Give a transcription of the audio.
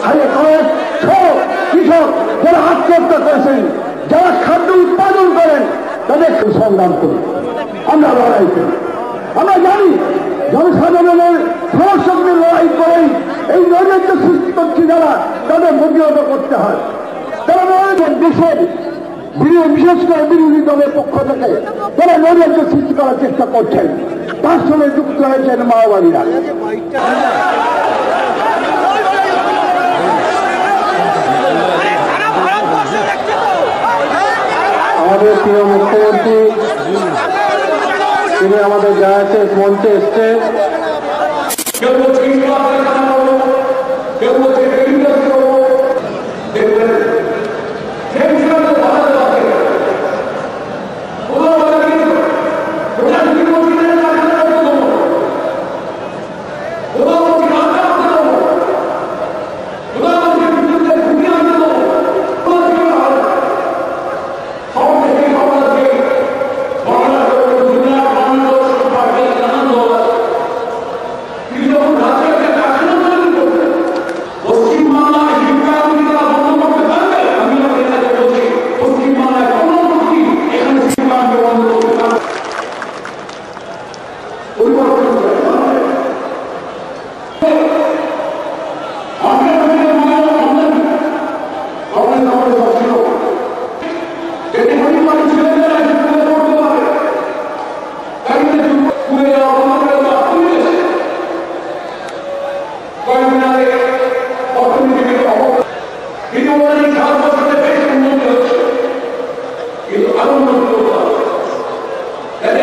আরে কয়েক কৃষক যারা আত্মহত্যা করেছেন, যারা খাদ্য উৎপাদন করেন, তাদের সংগ্রাম করি, আমরা লড়াই করি। আমরা জানি জনসাধারণের সমস্যা নিয়ে লড়াই করেই এই নৈরাজ্য সৃষ্টি করছে যারা, তাদের প্রতিহত করতে হয়। তারা দেশের বিশেষ করে বিরোধী দলের পক্ষ থেকে তারা নৈরাজ্য সৃষ্টি করার চেষ্টা করছেন, তার সঙ্গে যুক্ত হয়েছেন মাওবাদীরা। আমাদের প্রিয় মুখ্যমন্ত্রী তিনি আমাদের জায়াতে মঞ্চে এসছে।